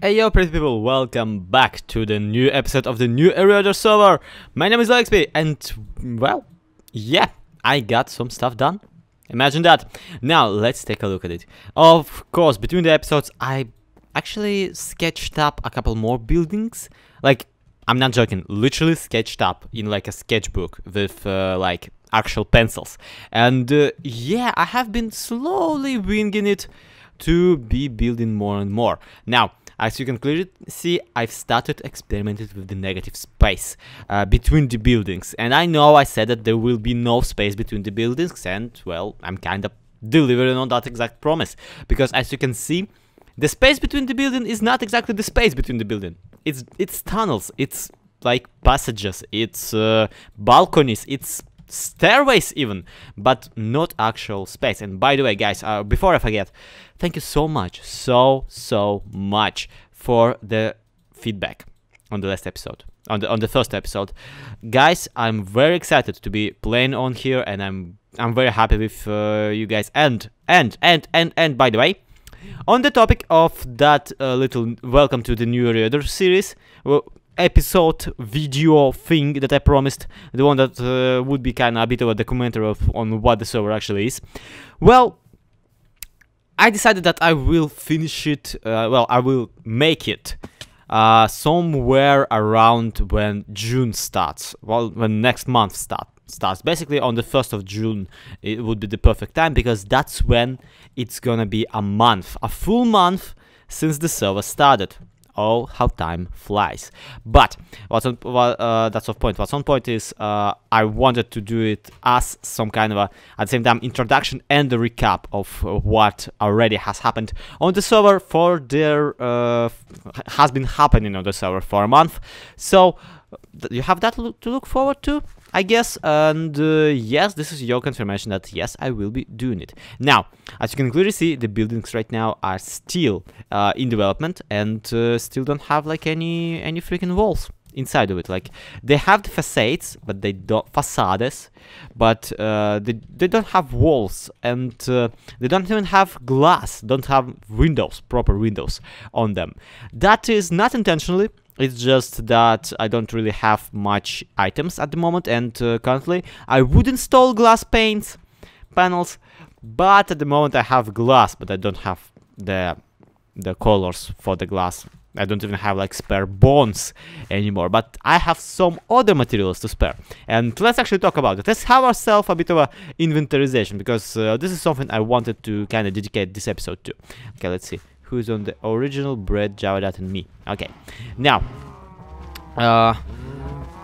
Hey yo pretty people, welcome back to the new episode of the new Eriador server. My name is LXP and, well, yeah, I got some stuff done. Imagine that. Now, let's take a look at it. Of course, between the episodes, I actually sketched up a couple more buildings. Like, I'm not joking, literally sketched up in like a sketchbook with like actual pencils. And yeah, I have been slowly winging it to be building more and more. Now, as you can clearly see, I've started experimenting with the negative space between the buildings. And I know I said that there will be no space between the buildings, and, well, I'm kind of delivering on that exact promise. Because as you can see, the space between the building is not exactly the space between the building. It's tunnels, it's like passages, it's balconies, it's stairways even, but not actual space. And by the way, guys, before I forget, thank you so much, so much for the feedback on the last episode, on the first episode. Guys, I'm very excited to be playing on here, and I'm very happy with you guys. And by the way, on the topic of that little welcome to the new Eriador series, episode video thing that I promised, the one that would be kind of a bit of a documentary on what the server actually is. Well, I decided that I will finish it, well, I will make it somewhere around when June starts, well, when next month starts. Basically on the 1st of June it would be the perfect time, because that's when it's gonna be a full month since the server started. Oh, how time flies. But that's off point. What's on point is I wanted to do it as some kind of at the same time, introduction and a recap of what already has happened on the server has been happening on the server for a month. So you have that to look forward to, I guess. And yes, this is your confirmation that yes, I will be doing it. Now, as you can clearly see, the buildings right now are still in development, and still don't have like any freaking walls inside of it. Like, they have the facades, but they don't but they don't have walls, and they don't even have glass, don't have windows, proper windows on them. That is not intentionally. It's just that I don't really have much items at the moment, and currently I would install glass panels, but at the moment I have glass, but I don't have the colors for the glass. I don't even have like spare bones anymore, but I have some other materials to spare. And let's actually talk about it. Let's have ourselves a bit of a inventorization, because this is something I wanted to kind of dedicate this episode to. Okay, let's see. Who's on the original bread, Javadat and me. Okay, now I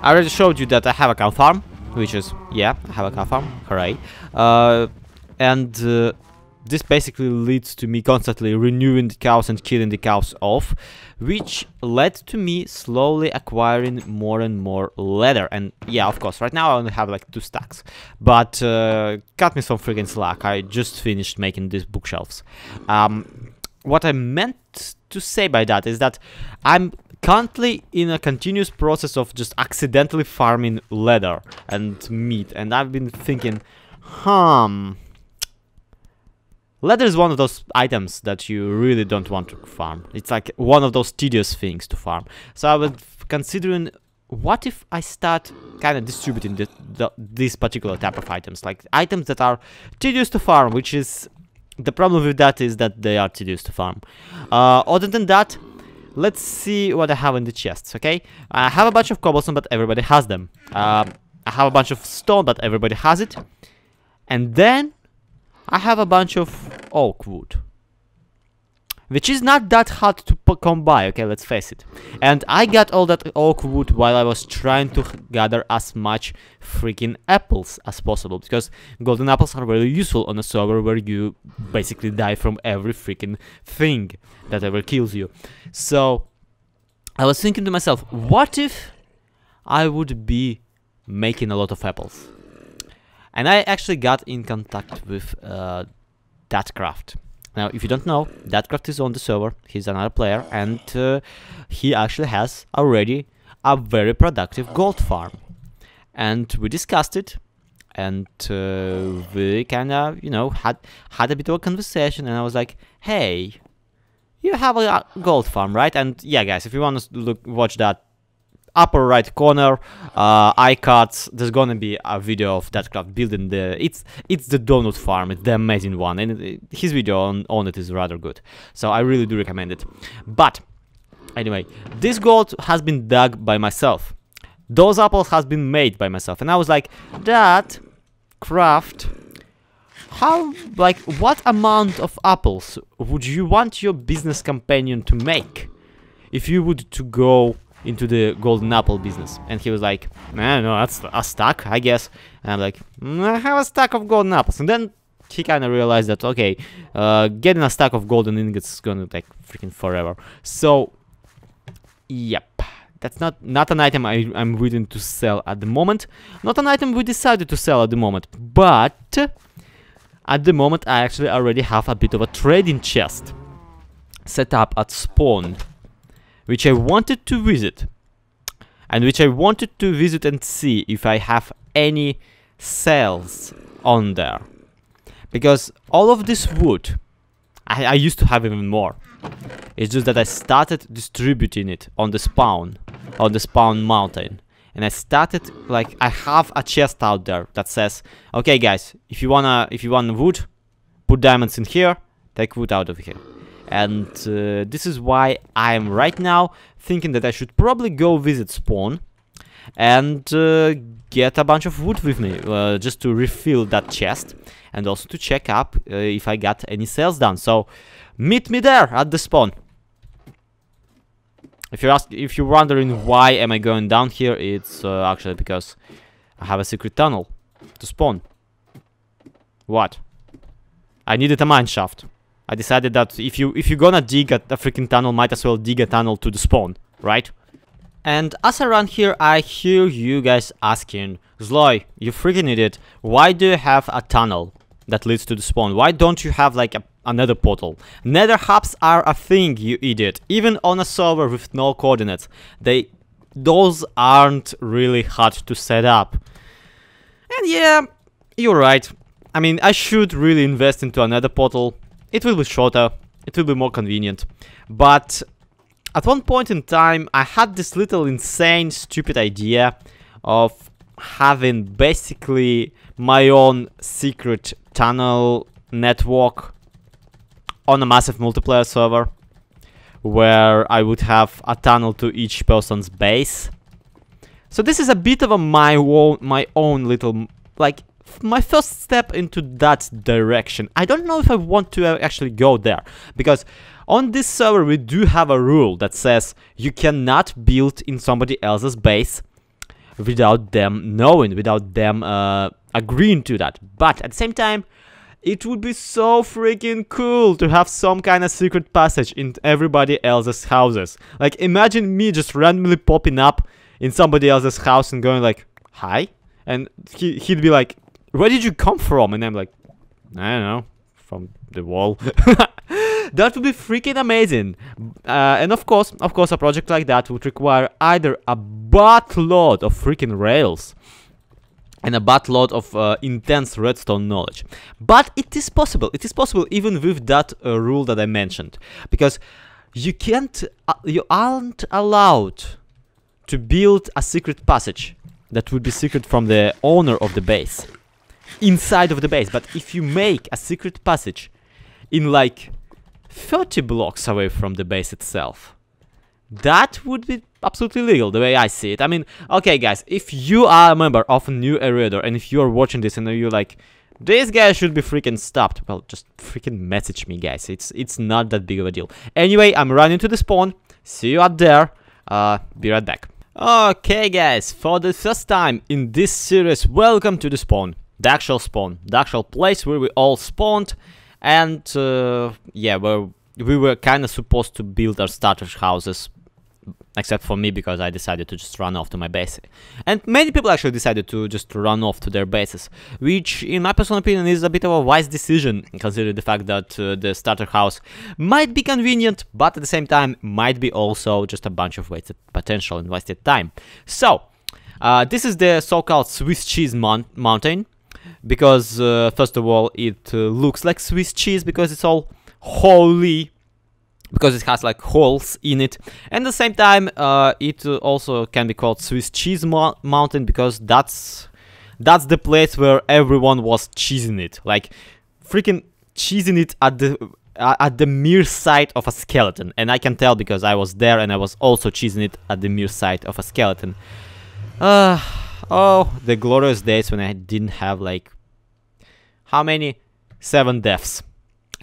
already showed you that I have a cow farm, which is, yeah, I have a cow farm, hooray. And this basically leads to me constantly renewing the cows and killing the cows off, which led to me slowly acquiring more and more leather. And yeah, of course, right now I only have like 2 stacks, but cut me some freaking slack. I just finished making these bookshelves. What I meant to say by that is that I'm currently in a continuous process of just accidentally farming leather and meat, and I've been thinking, leather is one of those items that you really don't want to farm. It's like one of those tedious things to farm. So I was considering, what if I start kind of distributing this particular type of items, like items that are tedious to farm, which is... The problem with that is that they are tedious to farm. Other than that, let's see what I have in the chests, okay? I have a bunch of cobblestone, but everybody has them. I have a bunch of stone, but everybody has it. And then I have a bunch of oak wood, which is not that hard to come by, okay, let's face it. And I got all that oak wood while I was trying to gather as much freaking apples as possible, because golden apples are very useful on a server where you basically die from every freaking thing that ever kills you. So I was thinking to myself, what if I would be making a lot of apples? And I actually got in contact with Datcraft. Now, if you don't know, Datcraft is on the server. He's another player, and he actually has already a very productive gold farm. And we discussed it, and we kind of, you know, had a bit of a conversation, and I was like, hey, you have a gold farm, right? And yeah, guys, if you want to watch that upper right corner iCards, there's gonna be a video of that craft building the it's the donut farm. It's the amazing one, and his video on it is rather good, so I really do recommend it. But anyway, this gold has been dug by myself, those apples has been made by myself, and I was like, that craft, how, like, what amount of apples would you want your business companion to make if you would to go into the golden apple business? And he was like, man, no, that's a stack, I guess. And I'm like, I have a stack of golden apples. And then he kind of realized that, okay, getting a stack of golden ingots is gonna take freaking forever. So, yep, that's not an item I'm willing to sell at the moment. Not an item we decided to sell at the moment. But at the moment, I actually already have a bit of a trading chest set up at spawn, which I wanted to visit, and which I wanted to visit and see if I have any sales on there. Because all of this wood, I used to have even more. It's just that I started distributing it on the spawn mountain. And I started, like, I have a chest out there that says, okay guys, if you want wood, put diamonds in here, take wood out of here. And this is why I am right now thinking that I should probably go visit spawn and get a bunch of wood with me, just to refill that chest, and also to check up if I got any sales done. So meet me there at the spawn. If you're wondering why am I going down here, it's actually because I have a secret tunnel to spawn. What? I needed a mine shaft. I decided that if you're gonna dig a freaking tunnel, might as well dig a tunnel to the spawn, right? And as I run here, I hear you guys asking, Zloy, you freaking idiot, why do you have a tunnel that leads to the spawn? Why don't you have like another portal? Nether hubs are a thing, you idiot. Even on a server with no coordinates, those aren't really hard to set up. And yeah, you're right. I mean, I should really invest into another portal. It will be shorter, it will be more convenient, but at one point in time I had this little insane stupid idea of having basically my own secret tunnel network on a massive multiplayer server, where I would have a tunnel to each person's base. So this is a bit of my own little, like, my first step into that direction. I don't know if I want to actually go there, because on this server we do have a rule that says you cannot build in somebody else's base without them knowing, without them agreeing to that. But at the same time, it would be so freaking cool to have some kind of secret passage in everybody else's houses. Like, imagine me just randomly popping up in somebody else's house and going like, hi? And he'd be like, where did you come from? And I'm like, I don't know, from the wall. That would be freaking amazing. And of course, a project like that would require either a buttload of freaking rails and a buttload of intense redstone knowledge. But it is possible. It is possible even with that rule that I mentioned, because you aren't allowed to build a secret passage that would be secret from the owner of the base inside of the base. But if you make a secret passage in like 30 blocks away from the base itself, that would be absolutely legal, the way I see it. I mean, okay guys, if you are a member of a new Eriador and if you are watching this and you're like, this guy should be freaking stopped, well, just freaking message me, guys. It's not that big of a deal. Anyway, I'm running to the spawn. See you out there. Be right back. Okay guys, for the first time in this series, welcome to the spawn. The actual spawn, the actual place where we all spawned. And yeah, we were kind of supposed to build our starter houses, except for me, because I decided to just run off to my base. And many people actually decided to just run off to their bases, which in my personal opinion is a bit of a wise decision, considering the fact that the starter house might be convenient, but at the same time might be also just a bunch of wasted potential and wasted time. So this is the so-called Swiss cheese mountain, because first of all it looks like Swiss cheese because it's all holy because it has like holes in it. And at the same time, it also can be called Swiss Cheese Mountain, because that's the place where everyone was cheesing it, like freaking cheesing it at the mere sight of a skeleton. And I can tell because I was there and I was also cheesing it at the mere sight of a skeleton. Oh, the glorious days when I didn't have like, how many? 7 deaths.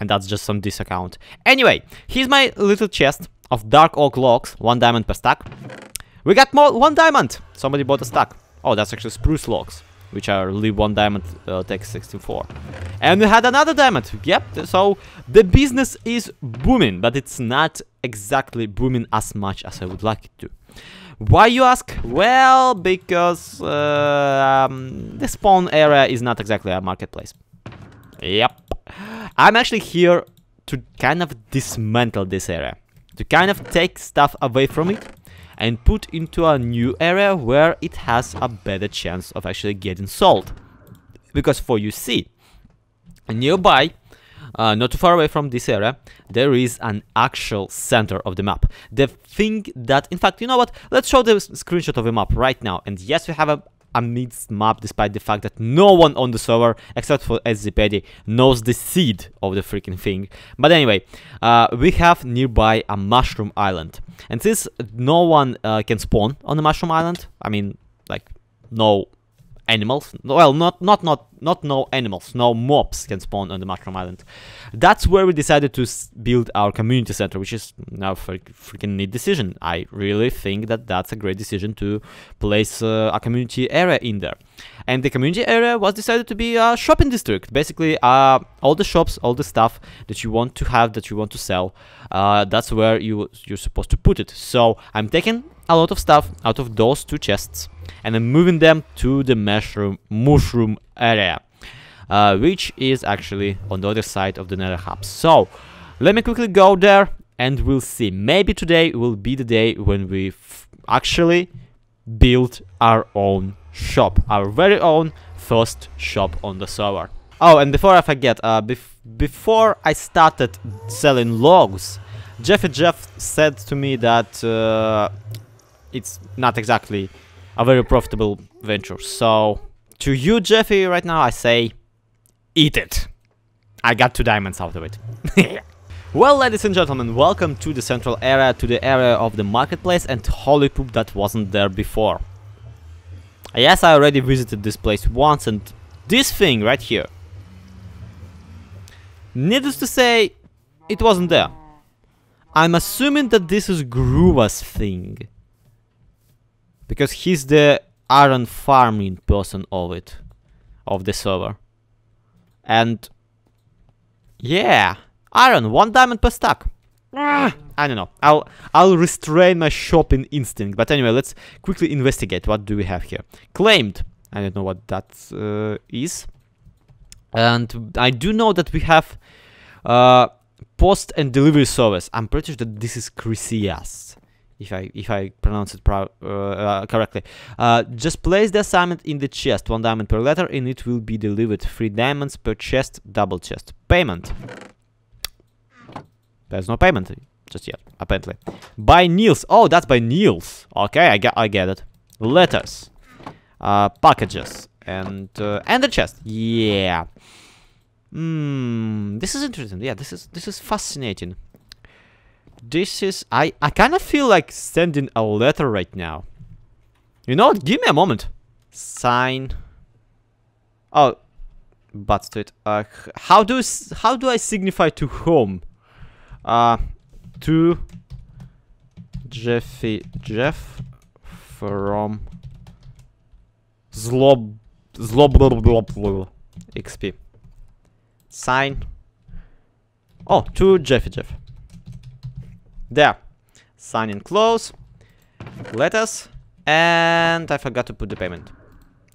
And that's just on this account. Anyway, here's my little chest of dark oak logs, 1 diamond per stack. We got more 1 diamond. Somebody bought a stack. Oh, that's actually spruce logs, which are leave 1 diamond, take 64. And we had another diamond. Yep. So the business is booming, but it's not exactly booming as much as I would like it to. Why, you ask? Well, because the spawn area is not exactly a marketplace. Yep. I'm actually here to kind of dismantle this area, to kind of take stuff away from it and put into a new area where it has a better chance of actually getting sold. Because for you see, nearby, not too far away from this area, there is an actual center of the map. The thing that, in fact, you know what? Let's show the screenshot of the map right now. And yes, we have a mixed map, despite the fact that no one on the server, except for SZPD, knows the seed of the freaking thing. But anyway, we have nearby a mushroom island. And since no one can spawn on the mushroom island, I mean, like, no animals, well, not no animals, no mobs can spawn on the mushroom island. That's where we decided to build our community center, which is now a freaking neat decision. I really think that that's a great decision to place a community area in there. And the community area was decided to be a shopping district. Basically, all the shops, all the stuff that you want to have, that you want to sell, that's where you're supposed to put it. So I'm taking a lot of stuff out of those 2 chests, and I'm moving them to the mushroom area, which is actually on the other side of the nether hub. So let me quickly go there and we'll see. Maybe today will be the day when we actually build our own shop, our very own first shop on the server. Oh, and before I forget, before I started selling logs, Jeff said to me that it's not exactly a very profitable venture. So to you, Jeffy, right now I say, eat it. I got 2 diamonds out of it. Well, ladies and gentlemen, welcome to the central area, to the area of the marketplace, and holy poop, that wasn't there before. Yes, I already visited this place once, and this thing right here, needless to say, it wasn't there. I'm assuming that this is Gruva's thing, because he's the iron farming person of the server. And yeah, iron, 1 diamond per stack. I don't know. I'll restrain my shopping instinct. But anyway, let's quickly investigate. What do we have here? Claimed. I don't know what that is. And I do know that we have post and delivery service. I'm pretty sure that this is Crisias, if I pronounce it correctly. Just place the assignment in the chest, 1 diamond per letter, and it will be delivered. 3 diamonds per chest, double chest. Payment. There's no payment just yet, apparently. By Niels. Oh, that's by Niels. Okay, I get it. Letters, packages, and the chest. Yeah. This is interesting. Yeah, this is fascinating. This is, I kind of feel like sending a letter right now. You know what? Give me a moment. Sign. Oh, butts to it. How do I signify to whom? To Jeff from Zlob XP. Sign. Oh, to Jeff. There. Sign in close. Letters. And I forgot to put the payment.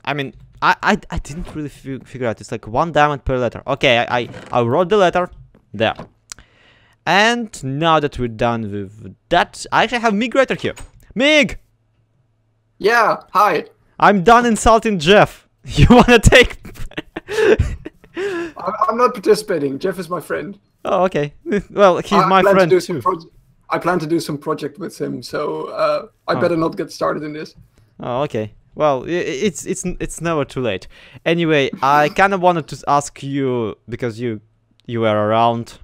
I mean, I didn't really figure out. It's like 1 diamond per letter. Okay, I wrote the letter. There. And now that we're done with that, I actually have Mig right here. Mig! Yeah, hi. I'm done insulting Jeff. You wanna take... I'm not participating. Jeff is my friend. Oh, okay. Well, he's I my plan to friend do some too. I plan to do some project with him, so I Oh. better not get started in this. Oh, okay. Well, it's never too late. Anyway, I kind of wanted to ask you because you were around,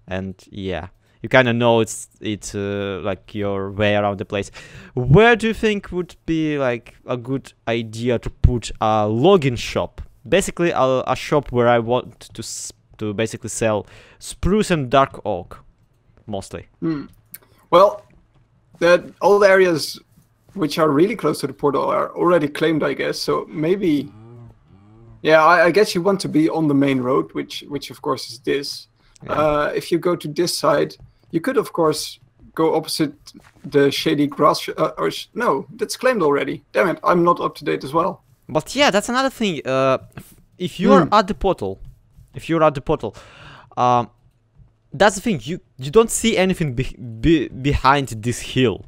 and yeah, you kind of know it's like your way around the place. Where do you think would be like a good idea to put a login shop? Basically, a shop where I want to basically sell spruce and dark oak, mostly. Well, all the areas which are really close to the portal are already claimed, I guess. So maybe, yeah, I guess you want to be on the main road, which of course is this. Yeah. If you go to this side, you could of course go opposite the shady grass. No, that's claimed already. Damn it, I'm not up to date as well. But yeah, that's another thing. If you're at the portal, that's the thing. You don't see anything behind this hill.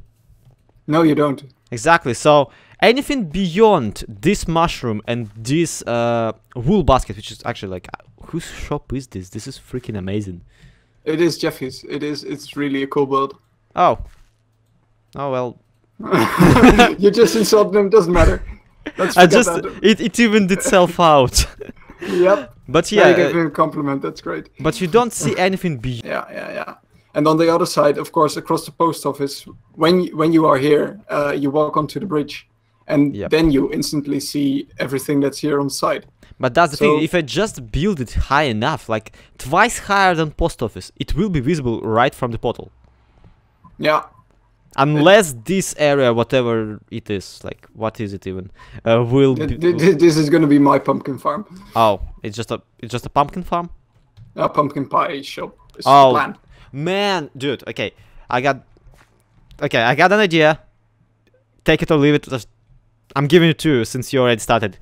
No, you don't. Exactly. So anything beyond this mushroom and this wool basket, which is actually like, whose shop is this? This is freaking amazing. It is Jeffy's. It is. It's really a cool build. Oh. Oh well. You just insulted him. Doesn't matter. Let's forget that. It evened itself out. Yep. But yeah, you gave him a compliment. That's great. But you don't see anything beyond. Yeah. And on the other side, of course, across the post office, when you are here, you walk onto the bridge, and then you instantly see everything that's here on site. But that's the thing. If I just build it high enough, like twice higher than post office, it will be visible right from the portal. Yeah. Unless this area, whatever it is, like what is it even, will be. This is gonna be my pumpkin farm. Oh, it's just a pumpkin farm. A pumpkin pie shop. Is Oh, the plan. Man, dude. Okay, I got an idea. Take it or leave it. I'm giving it to you since you already started.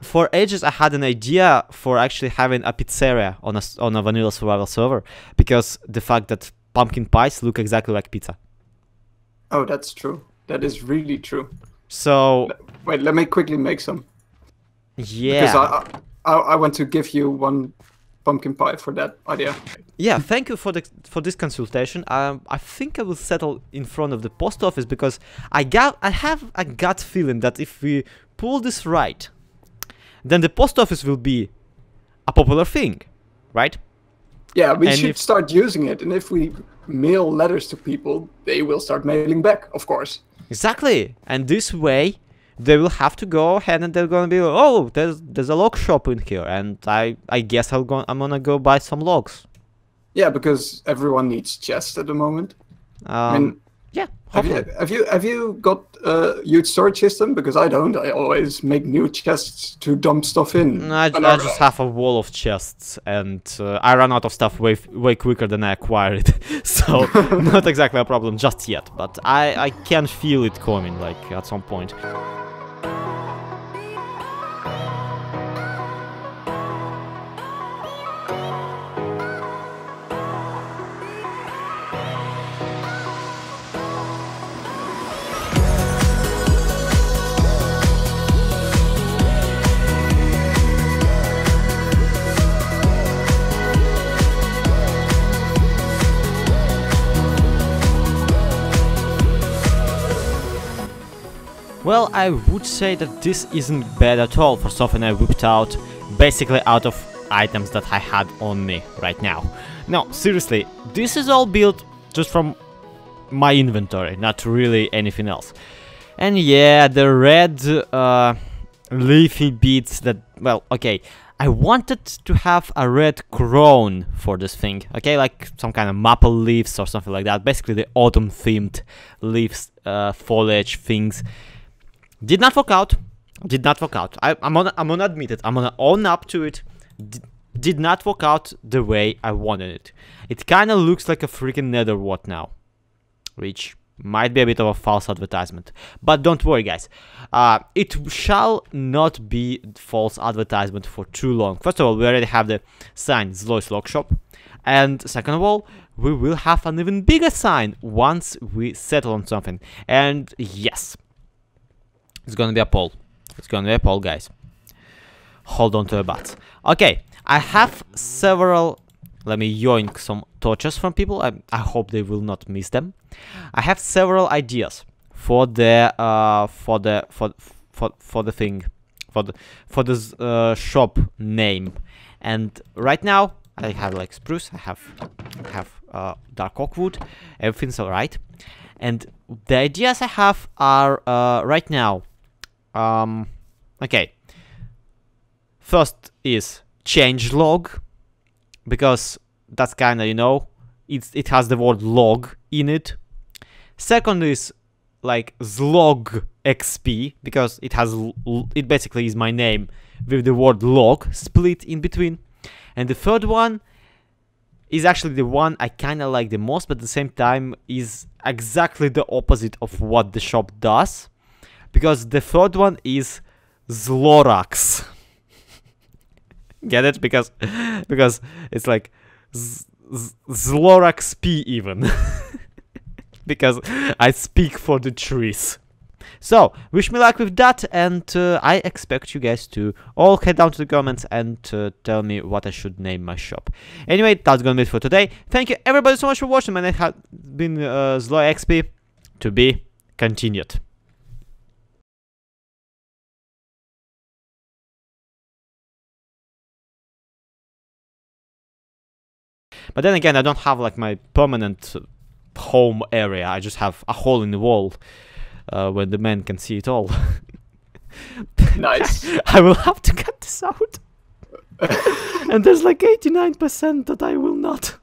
For ages I had an idea for actually having a pizzeria on a vanilla survival server, because the fact that pumpkin pies look exactly like pizza. Oh, that's true. That is really true. So wait, let me quickly make some. Yeah. Because I want to give you one pumpkin pie for that idea. Yeah, thank you for this consultation. I think I will settle in front of the post office because I have a gut feeling that if we pull this right, then the post office will be a popular thing, right? Yeah, we should start using it, and if we mail letters to people, they will start mailing back, of course. Exactly, and this way they will have to go ahead and they're gonna be, oh, there's a log shop in here, and I guess I'm gonna go buy some logs. Yeah, because everyone needs chests at the moment. I mean, yeah. Have you got a huge storage system? Because I don't. I always make new chests to dump stuff in. I just have a wall of chests, and I run out of stuff way quicker than I acquire it. So not exactly a problem just yet, but I can feel it coming, like at some point. Well, I would say that this isn't bad at all for something I whipped out, basically out of items that I had on me right now. No, seriously, this is all built just from my inventory, not really anything else. And yeah, the red leafy beads that, well, okay, I wanted to have a red crown for this thing, okay, like some kind of maple leaves or something like that, basically the autumn themed leaves, foliage things. Did not work out. I'm gonna admit it. I'm gonna own up to it. Did not work out the way I wanted it. It kind of looks like a freaking nether wart now, which might be a bit of a false advertisement. But don't worry, guys. It shall not be false advertisement for too long. First of all, we already have the sign Zloy's Log Shop, and second of all, we will have an even bigger sign once we settle on something. And yes. It's gonna be a poll. It's gonna be a poll, guys. Hold on to your butts. Okay, I have several let me yoink some torches from people. I hope they will not miss them. I have several ideas for the thing, for this shop name. And right now I have like spruce, I have dark oak wood, everything's alright. And the ideas I have are right now. Okay. First is change log, because that's kinda, you know, it has the word log in it. Second is like slog XP, because it basically is my name with the word log split in between. And the third one is actually the one I kinda like the most, but at the same time is exactly the opposite of what the shop does, because the third one is Zlorax. Get it? Because it's like Zlorax P even. Because I speak for the trees. So, wish me luck with that, and I expect you guys to all head down to the comments and tell me what I should name my shop. Anyway, that's gonna be it for today. Thank you everybody so much for watching. My name has been ZloXP, to be continued. But then again, I don't have like my permanent home area. I just have a hole in the wall where the man can see it all. Nice. I will have to cut this out. And there's like 89% that I will not.